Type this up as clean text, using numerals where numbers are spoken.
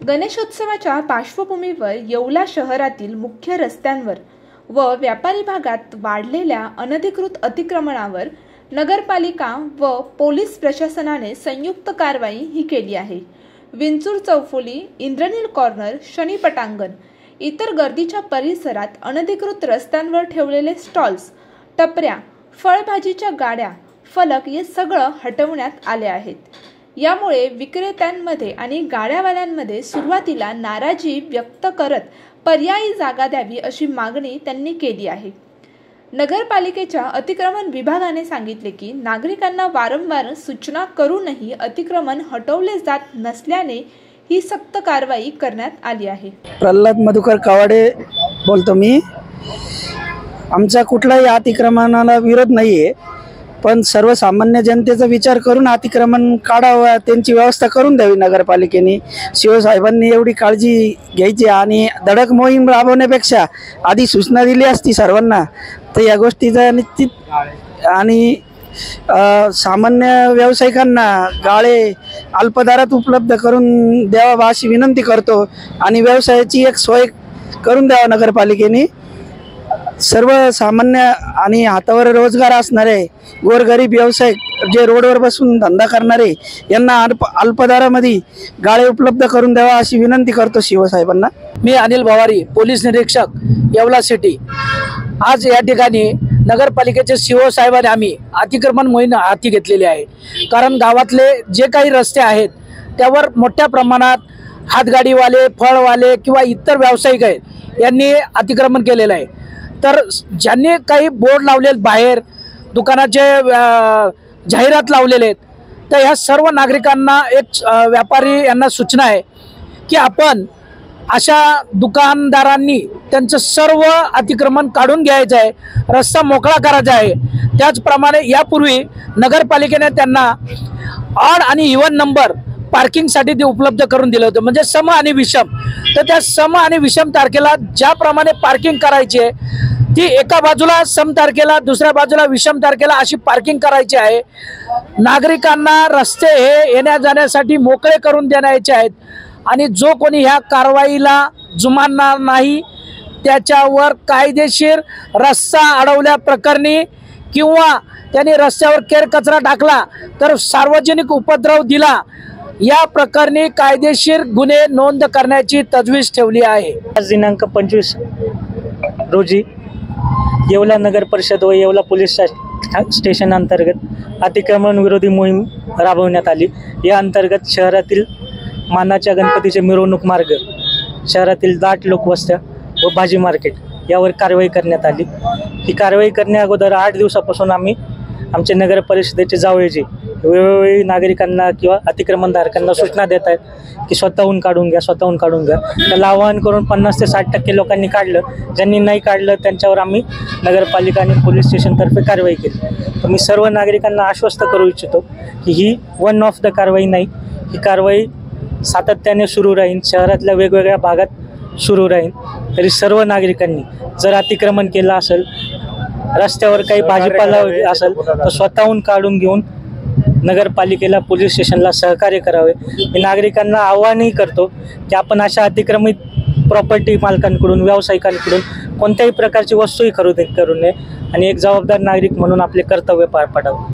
गणेशोत्सवाच्या पार्श्वभूमीवर येवला शहरातील मुख्य रस्त्यांवर व व्यापारी भागात वाढलेल्या अनधिकृत अतिक्रमणावर नगरपालिका व पोलीस प्रशासनाने संयुक्त कारवाई ही केली आहे। विंचूर चौफुली, इंद्रनील कॉर्नर, शनी पटांगण इतर गर्दीच्या परिसरात अनधिकृत रस्त्यांवर ठेवलेले स्टॉल्स, टपऱ्या, फळभाजीच्या गाड्या, फलक हे सगळं हटवण्यात आले आहेत। यामुळे विक्रेत्यांमध्ये आणि गाड्यावाल्यांमध्ये सुरुवातीला नाराजी व्यक्त करत पर्यायी जागा द्यावी अशी मागणी त्यांनी केली आहे। नगरपालिकेच्या अतिक्रमण विभागाने सांगितले की नागरिकांना वारंवार सूचना करूनही अतिक्रमण हटवले जात नसल्याने ही सक्त कारवाई करण्यात आली आहे। प्रल्हाद मधुकर कवाडे बोलतो मी। आमचा कुठलाही अतिक्रमणाला विरोध नाहीये, पण सर्वसामान्य जनतेचा विचार करून अतिक्रमण काढावं, त्यांची व्यवस्था करून द्यावी नगरपालिकेने। शिवसाहेबांनी एवढी काळजी घ्यायची आणि धडक मोहीम राबवण्यापेक्षा आधी सूचना दिली असती सर्वांना, तर या गोष्टीचा निश्चित आणि सामान्य व्यावसायिकांना गाळे अल्पदरात उपलब्ध करून द्यावा अशी विनंती करतो आणि व्यवसायाची एक सोय करून द्यावा नगरपालिकेने। सर्वसामान्य आणि हातावर रोजगार असणारे गोरगरीब व्यावसायिक जे रोडवर बसून धंदा करणारे यांना अल्पदरामध्ये गाळे उपलब्ध करून द्यावा अशी विनंती करतो शिवसाहेबांना। मी अनिल भवारी, पोलीस निरीक्षक, येवला सिटी। आज या ठिकाणी नगरपालिकेचे शिवसाहेबांनी आम्ही अतिक्रमण मोहीम हाती घेतलेली आहे। कारण गावातले जे काही रस्ते आहेत त्यावर मोठ्या प्रमाणात हातगाडीवाले, फळवाले किंवा इतर व्यावसायिक आहेत यांनी अतिक्रमण केलेलं आहे। तर ज्यांनी काही बोर्ड लावलेले, बाहेर दुकानाचे जाहिरात लावलेले आहेत, तर ह्या सर्व नागरिकांना एक व्यापारी यांना सूचना आहे की आपण अशा दुकानदारांनी त्यांचं सर्व अतिक्रमण काढून घ्यायचं आहे, रस्ता मोकळा करायचा आहे। त्याचप्रमाणे यापूर्वी नगरपालिकेने त्यांना ऑड आणि इव्हन नंबर पार्किंगसाठी ते उपलब्ध करून दिलं होतं, म्हणजे सम आणि विषम। तर त्या सम आणि विषम तारखेला ज्याप्रमाणे पार्किंग करायची आहे ती एका बाजूला सम तारखेला, दुसऱ्या बाजूला विषम तारखेला अशी पार्किंग करायची आहे। नागरिकांना रस्ते हे येण्या जाण्यासाठी मोकळे करून देण्याचे आहेत आणि जो कोणी ह्या कारवाईला जुमानणार नाही त्याच्यावर कायदेशीर रस्ता अडवल्याप्रकरणी किंवा त्यांनी रस्त्यावर केर कचरा टाकला तर सार्वजनिक उपद्रव दिला या प्रकरणी कायदेशीर गुन्हे नोंद करण्याची तजवीज ठेवली आहे। आज दिनांक 25 रोजी येवला नगर परिषद व येवला पोलीस स्टेशन अंतर्गत अतिक्रमण विरोधी मोहीम राबवण्यात आली। या अंतर्गत शहरातील मानाच्या गणपतीचे मिरवणूक मार्ग, शहरातील दाट लोकवस्त्या व भाजी मार्केट यावर कारवाई करण्यात आली। ही कारवाई करण्या अगोदर 8 दिवसापासून आम्ही आमचे नगर परिषदेचे जावळेचे वेळोवेळी नागरिकांना किंवा अतिक्रमणधारकांना सूचना देत आहेत की स्वतःहून काढून घ्या, स्वतःहून काढून घ्या। त्याला आवाहन करून 50 ते 60% लोकांनी काढलं। ज्यांनी नाही काढलं त्यांच्यावर आम्ही नगरपालिका आणि पोलीस स्टेशनतर्फे कारवाई केली। तर मी सर्व नागरिकांना आश्वस्त करू इच्छितो की ही वन ऑफ द कारवाई नाही, ही कारवाई सातत्याने सुरू राहील, शहरातल्या वेगवेगळ्या भागात सुरू राहील। तरी सर्व नागरिकांनी जर अतिक्रमण केलं असेल, रस्त्यावर काही भाजीपाला असेल तर स्वतःहून काढून घेऊन नगरपालिकेला, पोलीस स्टेशनला सहकार्य करावे। मी नागरिकांना आवाहनही करतो की आपण अशा अतिक्रमित प्रॉपर्टी मालकांकडून, व्यावसायिकांकडून कोणत्याही प्रकारची वस्तूही खरेदी करू नये आणि एक जबाबदार नागरिक म्हणून आपले कर्तव्य पार पाडावे।